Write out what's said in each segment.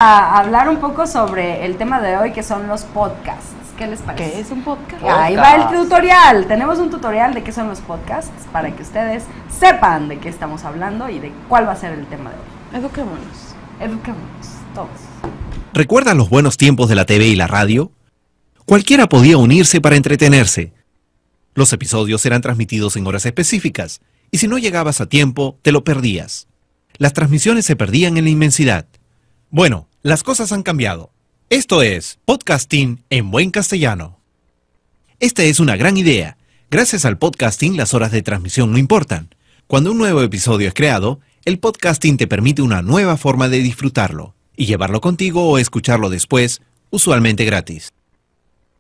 A hablar un poco sobre el tema de hoy, que son los podcasts. ¿Qué les parece? ¿Qué es un podcast? Ahí va el tutorial. Tenemos un tutorial de qué son los podcasts para que ustedes sepan de qué estamos hablando y de cuál va a ser el tema de hoy. Eduquémonos. Eduquémonos, todos. ¿Recuerdan los buenos tiempos de la TV y la radio? Cualquiera podía unirse para entretenerse. Los episodios eran transmitidos en horas específicas, y si no llegabas a tiempo, te lo perdías. Las transmisiones se perdían en la inmensidad. Bueno, las cosas han cambiado. Esto es podcasting en buen castellano. Esta es una gran idea. Gracias al podcasting, las horas de transmisión no importan. Cuando un nuevo episodio es creado, el podcasting te permite una nueva forma de disfrutarlo y llevarlo contigo o escucharlo después, usualmente gratis.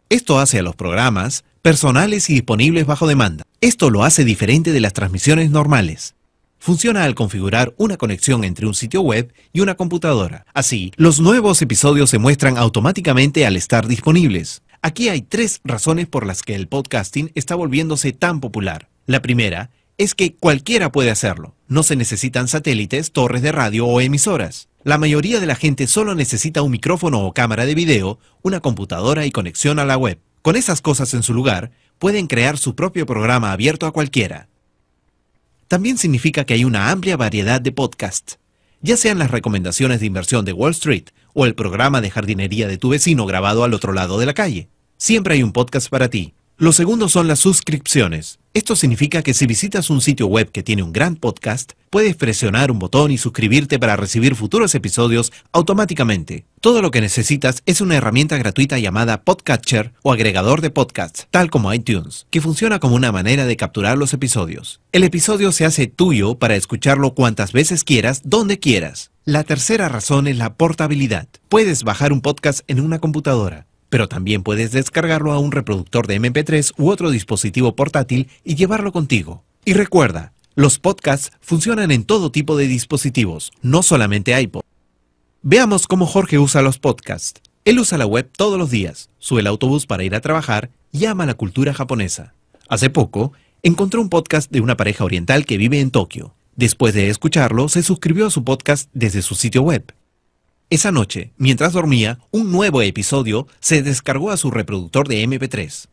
Esto hace a los programas personales y disponibles bajo demanda. Esto lo hace diferente de las transmisiones normales. Funciona al configurar una conexión entre un sitio web y una computadora. Así, los nuevos episodios se muestran automáticamente al estar disponibles. Aquí hay 3 razones por las que el podcasting está volviéndose tan popular. La primera es que cualquiera puede hacerlo. No se necesitan satélites, torres de radio o emisoras. La mayoría de la gente solo necesita un micrófono o cámara de video, una computadora y conexión a la web. Con esas cosas en su lugar, pueden crear su propio programa abierto a cualquiera. También significa que hay una amplia variedad de podcasts, ya sean las recomendaciones de inversión de Wall Street o el programa de jardinería de tu vecino grabado al otro lado de la calle. Siempre hay un podcast para ti. Lo segundo son las suscripciones. Esto significa que si visitas un sitio web que tiene un gran podcast, puedes presionar un botón y suscribirte para recibir futuros episodios automáticamente. Todo lo que necesitas es una herramienta gratuita llamada Podcatcher o agregador de podcasts, tal como iTunes, que funciona como una manera de capturar los episodios. El episodio se hace tuyo para escucharlo cuantas veces quieras, donde quieras. La tercera razón es la portabilidad. Puedes bajar un podcast en una computadora, pero también puedes descargarlo a un reproductor de MP3 u otro dispositivo portátil y llevarlo contigo. Y recuerda, los podcasts funcionan en todo tipo de dispositivos, no solamente iPod. Veamos cómo Jorge usa los podcasts. Él usa la web todos los días, sube el autobús para ir a trabajar y ama la cultura japonesa. Hace poco, encontró un podcast de una pareja oriental que vive en Tokio. Después de escucharlo, se suscribió a su podcast desde su sitio web. Esa noche, mientras dormía, un nuevo episodio se descargó a su reproductor de MP3.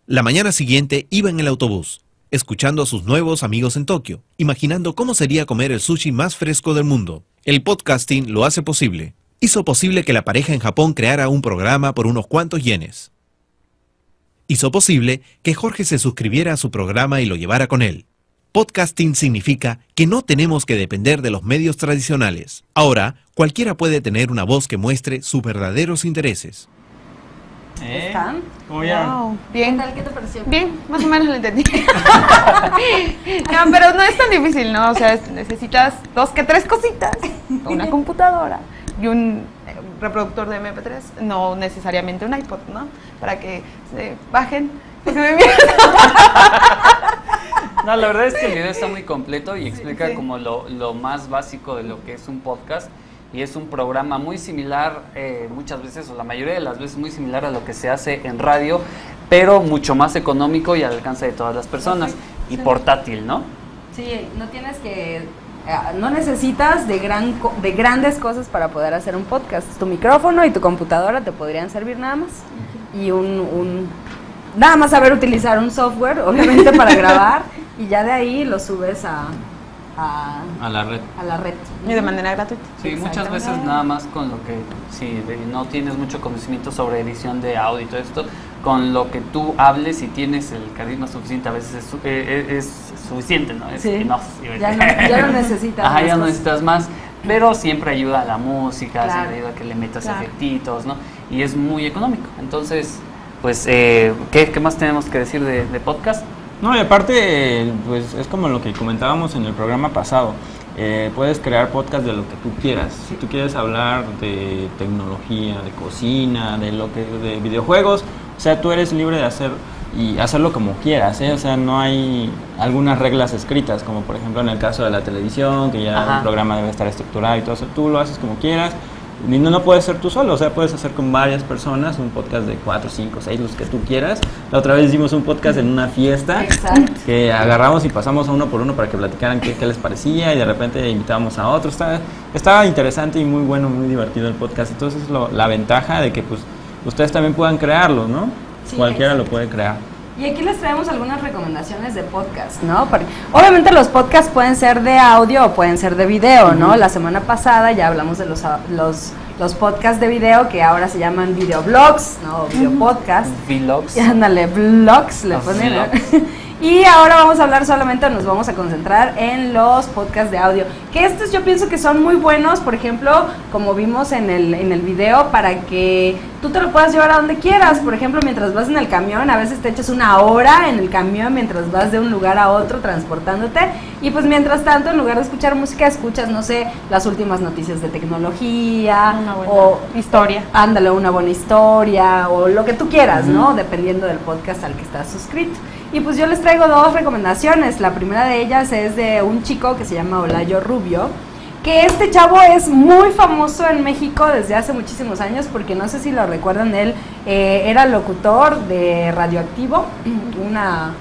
La mañana siguiente iba en el autobús, escuchando a sus nuevos amigos en Tokio, imaginando cómo sería comer el sushi más fresco del mundo. El podcasting lo hace posible. Hizo posible que la pareja en Japón creara un programa por unos cuantos yenes. Hizo posible que Jorge se suscribiera a su programa y lo llevara con él. Podcasting significa que no tenemos que depender de los medios tradicionales. Ahora, cualquiera puede tener una voz que muestre sus verdaderos intereses. ¿Están? ¿Cómo vieron? Wow. ¿Qué Bien. tal? ¿Qué te pareció? Bien, más o menos lo entendí. No, pero no es tan difícil, ¿no? O sea, necesitas 2 que 3 cositas. Una computadora y un reproductor de MP3. No necesariamente un iPod, ¿no? Para que se bajen. Porque me miran. No, la verdad es que el video está muy completo y explica Sí. como lo más básico de lo que es un podcast. Y es un programa muy similar, muchas veces, o la mayoría de las veces muy similar a lo que se hace en radio, pero mucho más económico y al alcance de todas las personas. Y portátil, ¿no? Sí, no tienes que... no necesitas de grandes cosas para poder hacer un podcast. Tu micrófono y tu computadora te podrían servir nada más. Y nada más saber utilizar un software, obviamente, para grabar. Y ya de ahí lo subes a la red. a la red. Y de manera gratuita. Sí, muchas Exactamente. veces nada más con lo que, si no tienes mucho conocimiento sobre edición de audio y todo esto, con lo que tú hables y tienes el carisma suficiente, a veces es suficiente, ¿no? Es Sí. enough. Ya no necesitas Ajá, más ya no cosas. necesitas más, pero siempre ayuda a la música, Claro. siempre ayuda a que le metas Claro. efectitos, ¿no? Y es muy económico. Entonces, pues, ¿qué más tenemos que decir de podcast? No, y aparte, pues es como lo que comentábamos en el programa pasado. Puedes crear podcast de lo que tú quieras. Si tú quieres hablar de tecnología, de cocina, de videojuegos, o sea, tú eres libre de hacer y hacerlo como quieras, ¿eh? O sea, no hay algunas reglas escritas, como por ejemplo en el caso de la televisión, que ya Ajá. el programa debe estar estructurado y todo eso. Tú lo haces como quieras. Y no puedes ser tú solo, o sea, puedes hacer con varias personas un podcast de 4, 5, 6, los que tú quieras. La otra vez hicimos un podcast en una fiesta. Exacto. Que agarramos y pasamos a uno por uno para que platicaran qué les parecía y de repente invitábamos a otros. Estaba interesante y muy bueno, muy divertido el podcast. Entonces la ventaja de que pues ustedes también puedan crearlo, ¿no? Sí, Cualquiera lo puede crear. Y aquí les traemos algunas recomendaciones de podcast, ¿no? Porque obviamente los podcasts pueden ser de audio o pueden ser de video, ¿no? La semana pasada ya hablamos de los podcasts de video que ahora se llaman videoblogs, ¿no? Videopodcast. Vlogs. Y ándale, vlogs le Los ponen, ¿no? vlogs. Y ahora vamos a hablar solamente, nos vamos a concentrar en los podcasts de audio. Que estos yo pienso que son muy buenos, por ejemplo, como vimos en el video, para que tú te lo puedas llevar a donde quieras. Por ejemplo, mientras vas en el camión, a veces te echas una hora en el camión mientras vas de un lugar a otro transportándote. Y pues mientras tanto, en lugar de escuchar música, escuchas, no sé, las últimas noticias de tecnología. Una buena o historia. Ándale, una buena historia o lo que tú quieras, ¿no? Dependiendo del podcast al que estás suscrito. Y pues yo les traigo 2 recomendaciones. La primera de ellas es de un chico que se llama Olayo Rubio, que este chavo es muy famoso en México desde hace muchísimos años, porque no sé si lo recuerdan, él era locutor de Radioactivo, una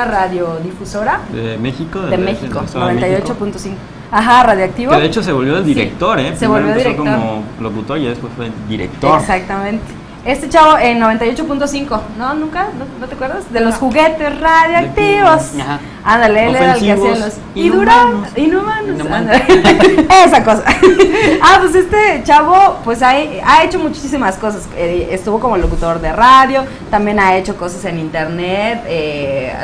radiodifusora De México. de México, Estado de México. 98.5. Ajá, Radioactivo. Que de hecho se volvió el director, Sí, ¿eh? se Primero volvió empezó director. como locutor y después fue director. Exactamente. Este chavo en 98.5, ¿no? ¿Nunca? ¿No te acuerdas? De los juguetes radioactivos. Ajá. Ándale, él era el que hacía Ofensivos, los inhumanos. inhumanos. Inhumanos. Ándale. Esa cosa. Pues este chavo pues ha hecho muchísimas cosas. Estuvo como locutor de radio, también ha hecho cosas en internet,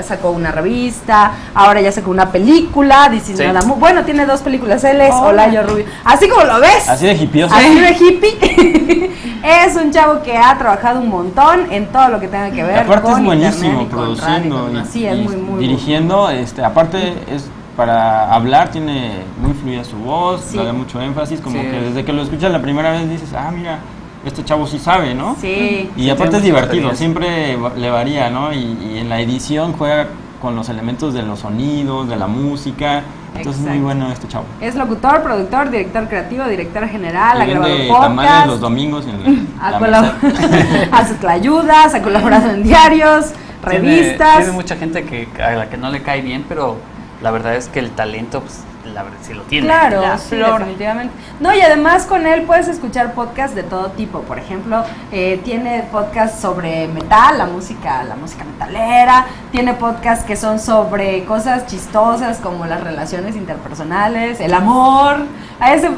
sacó una revista, ahora ya sacó una película, diseñada bueno, tiene 2 películas, él es Olayo Rubio. Así como lo ves. Así de hipioso. Así de hippie. Es un chavo que ha trabajado un montón en todo lo que tenga que ver Aparte con es buenísimo internet y con produciendo radio, sí, es y muy dirigiendo. Aparte es para hablar, tiene muy fluida su voz, Sí. le da mucho énfasis, como Sí. que desde que lo escuchas la primera vez dices, mira, este chavo sí sabe, ¿no? Sí. Y Sí, aparte es tiene mucha divertido, experiencia. siempre le varía, ¿no? Y en la edición juega con los elementos de los sonidos, de la música. Entonces es muy Exacto. bueno este chavo. Es locutor, productor, director creativo, director general, ha Y grabado vende tamales podcast, los domingos en ha la colaborado, hace tlayudas, ha colaborado en diarios, revistas. Tiene mucha gente a la que no le cae bien, pero la verdad es que el talento, pues, la verdad, sí lo tiene. Claro, La sí, flor. definitivamente. No, y además con él puedes escuchar podcasts de todo tipo. Por ejemplo, tiene podcasts sobre metal, la música metalera. Tiene podcasts que son sobre cosas chistosas como las relaciones interpersonales, el amor.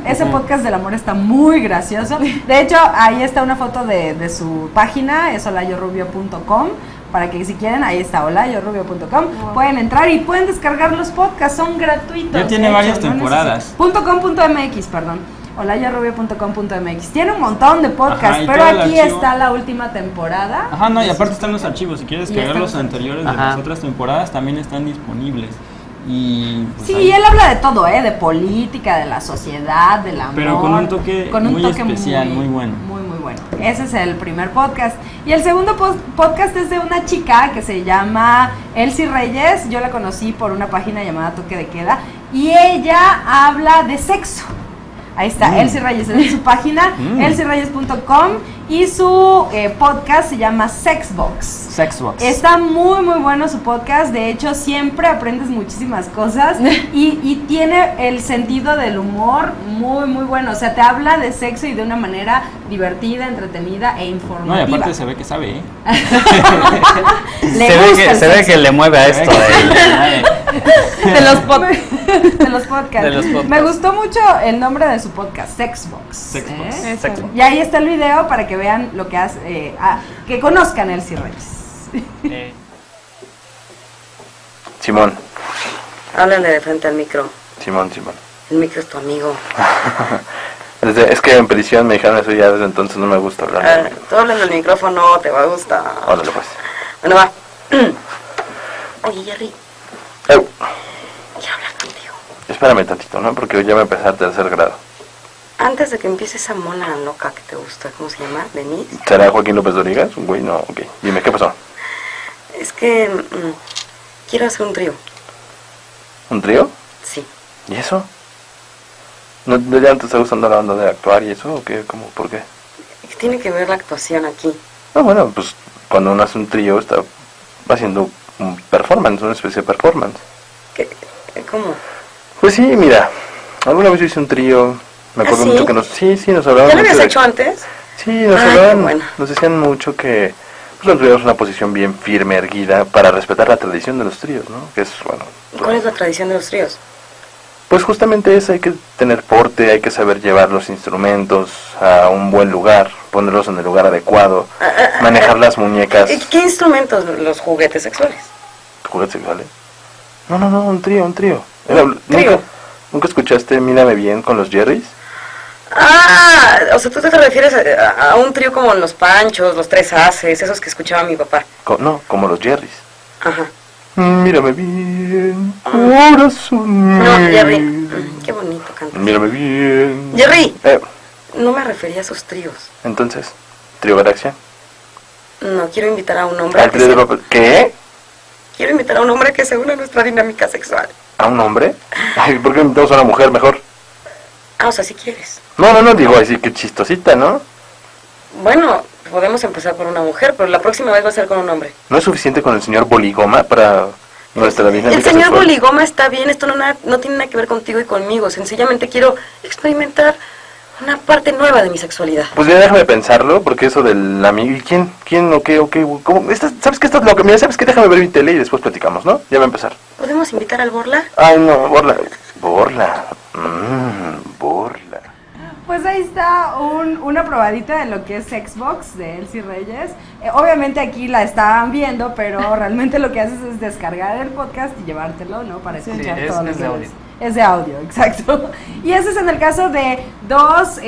Ese podcast del amor está muy gracioso. De hecho, ahí está una foto de su página, es olayorubio.com. Para que si quieren, ahí está, olayorubio.com. Pueden entrar y pueden descargar los podcasts, son gratuitos. Ya tiene de varias no temporadas. .com.mx, perdón. olayorubio.com.mx. Tiene un montón de podcasts, Ajá, y pero todo el aquí archivo. está la última temporada. Ajá, no, y de aparte sus- están los archivos. Si quieres Y cargar están los los anteriores de Ajá. las otras temporadas, también están disponibles. Y pues, Sí, ahí- él habla de todo, de política, de la sociedad, del amor. Pero con un toque muy especial, muy bueno. Muy, muy bueno. Ese es el primer podcast. Y el segundo podcast es de una chica que se llama Elsie Reyes. Yo la conocí por una página llamada Toque de Queda. Y ella habla de sexo. Ahí está, Elsie Reyes, es su página, elsiereyes.com, y su podcast se llama Sexbox. Sexbox. Está muy muy bueno su podcast, de hecho siempre aprendes muchísimas cosas y tiene el sentido del humor muy muy bueno, o sea, te habla de sexo y de una manera divertida, entretenida e No, y informativa. aparte se ve que sabe, ¿eh? Le Se ve gusta que, el se ve sexo. que le mueve a esto. de los podcasts. De los podcasts. De los podcasts. Me gustó mucho el nombre de su podcast, Sexbox. Sexbox. ¿eh? Sexbox. Y ahí está el video para que vean lo que hace, que conozcan a Elsie Reyes. Simón, Háblale de frente al micro. Simón. El micro es tu amigo. Es que en petición me dijeron eso y ya desde entonces no me gusta hablar. Tú hablas del micrófono, te va a gustar. Órale pues. Bueno, va. Oye, Jerry, Eu, quiero hablar contigo. espérame tantito, ¿no? Porque hoy ya me empecé a tercer grado. Antes de que empiece esa mona loca que te gusta, ¿cómo se llama? ¿Denise? ¿Será Joaquín López Doriga? ¿Es un güey? No, ok. Dime, ¿qué pasó? Es que quiero hacer un trío. ¿Un trío? Sí. ¿Y eso? ¿No, ya no te está gustando la onda de actuar y eso? ¿O qué? ¿Cómo? ¿Por qué? ¿Qué tiene que ver la actuación aquí? No, bueno, pues cuando uno hace un trío está haciendo un performance, una especie de performance. ¿Qué? ¿Cómo? Pues sí, mira, alguna vez yo hice un trío, me acuerdo ¿Ah, sí? mucho que nos hablaban ¿Ya lo mucho habías de- hecho antes? Sí, nos Ay, hablaban, qué bueno. nos decían mucho que pues, nos tuviéramos una posición bien firme, erguida, para respetar la tradición de los tríos, ¿no? Que es, bueno, ¿Y cuál es la tradición de los tríos? pues justamente eso, hay que tener porte, hay que saber llevar los instrumentos a un buen lugar, ponerlos en el lugar adecuado, manejar las muñecas. ¿Qué instrumentos? Los juguetes sexuales. ¿Juguetes sexuales? No, un trío. ¿Trío? ¿Nunca escuchaste Mírame Bien con los Jerrys? Ah, o sea, tú te refieres a un trío como los Panchos, los Tres Haces, esos que escuchaba mi papá. No, como los Jerrys. Ajá. Mírame bien, corazón. No, Jerry. Qué bonito canta. Mírame bien. Jerry. No me refería a esos tríos. Entonces, ¿Trío Galaxia? No, quiero invitar a un hombre ¿Al trío de papel? ¿Qué? Quiero invitar a un hombre que se une a nuestra dinámica sexual. ¿A un hombre? Ay, ¿por qué no invitamos a una mujer mejor? Ah, o sea, si quieres. No, digo así que chistosita, ¿no? Bueno, podemos empezar por una mujer, pero la próxima vez va a ser con un hombre. ¿No es suficiente con el señor Boligoma para nuestra dinámica El señor sexual? Boligoma está bien, esto no tiene nada que ver contigo y conmigo. Sencillamente quiero experimentar una parte nueva de mi sexualidad. Pues ya déjame pensarlo, porque eso del amigo... ¿Y quién o qué? ¿Cómo? ¿Sabes qué? Esto es lo que... Mira, ¿sabes qué? Déjame ver mi tele y después platicamos, ¿no? Ya va a empezar. ¿Podemos invitar al Borla? Ay, no, Borla. Borla. Pues ahí está una probadita de lo que es Xbox de Elsie Reyes. Obviamente aquí la estaban viendo, pero realmente lo que haces es descargar el podcast y llevártelo, ¿no? Para escuchar todo lo es que de ves. audio. Es de audio, exacto. Y ese es en el caso de dos,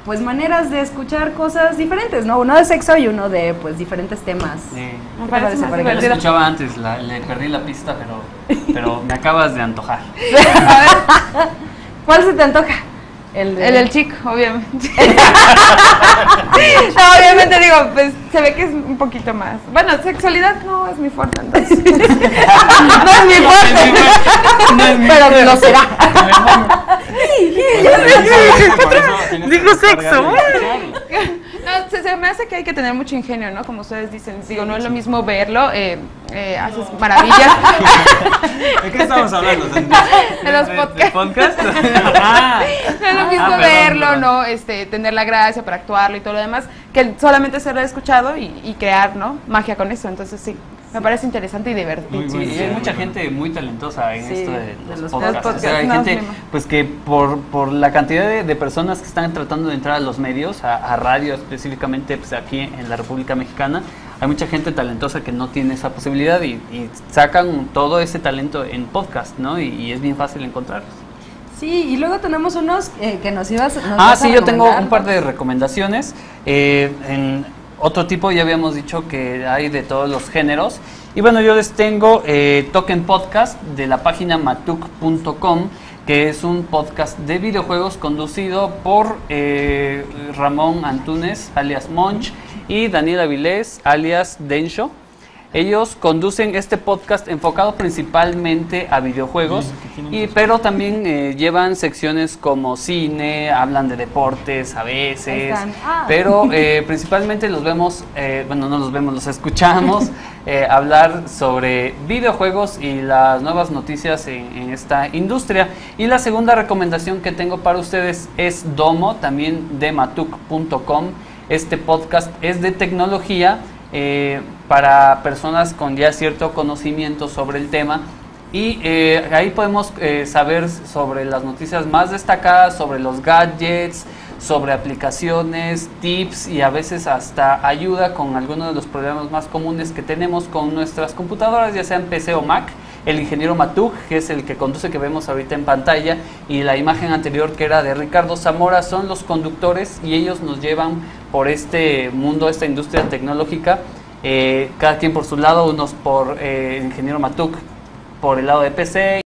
pues maneras de escuchar cosas diferentes, ¿no? Uno de sexo y uno de, pues, diferentes temas. Sí. ¿Qué te parece parece, más por Ya lo ejemplo? escuchaba antes, le perdí la pista, pero me acabas de antojar. ¿Cuál se te antoja? El El del chico, obviamente. No, obviamente digo, pues se ve que es un poquito más. Bueno, sexualidad no es mi fuerte, entonces. No es mi fuerte. Pero lo será. Dijo sexo. No, se me hace que hay que tener mucho ingenio, ¿no? Como ustedes dicen. Digo, no es lo mismo verlo, haces maravillas. ¿De qué estamos hablando? ¿De los podcasts. podcast? No es lo mismo perdón, verlo, perdón. ¿no? Tener la gracia para actuarlo y todo lo demás, que solamente serlo escuchado y crear, ¿no? Magia con eso. Entonces sí, me parece interesante y divertido. Sí, y hay mucha gente muy talentosa en Sí, esto de de los los podcasts. O sea, hay podcasts, gente no, pues que por la cantidad de personas que están tratando de entrar a los medios, a radio específicamente, pues aquí en la República Mexicana, hay mucha gente talentosa que no tiene esa posibilidad y sacan todo ese talento en podcast, ¿no? Y es bien fácil encontrarlos. Sí, y luego tenemos unos que nos vas Sí, a yo tengo recomendar, un par ¿no? de recomendaciones. En otro tipo ya habíamos dicho que hay de todos los géneros. Y bueno, yo les tengo Token Podcast de la página matuk.com, que es un podcast de videojuegos conducido por Ramón Antunes, alias Monch, y Daniel Avilés, alias Densho. Ellos conducen este podcast enfocado principalmente a videojuegos, pero también llevan secciones como cine, hablan de deportes a veces, pero principalmente los vemos, no los vemos, los escuchamos hablar sobre videojuegos y las nuevas noticias en esta industria. Y la segunda recomendación que tengo para ustedes es Domo, también de matuk.com. Este podcast es de tecnología, para personas con ya cierto conocimiento sobre el tema, y ahí podemos saber sobre las noticias más destacadas, sobre los gadgets, sobre aplicaciones, tips y a veces hasta ayuda con algunos de los problemas más comunes que tenemos con nuestras computadoras, ya sean PC o Mac. El ingeniero Matuk, que es el que conduce, que vemos ahorita en pantalla, y la imagen anterior, que era de Ricardo Zamora, son los conductores y ellos nos llevan por este mundo, esta industria tecnológica, cada quien por su lado, unos por el ingeniero Matuk por el lado de PC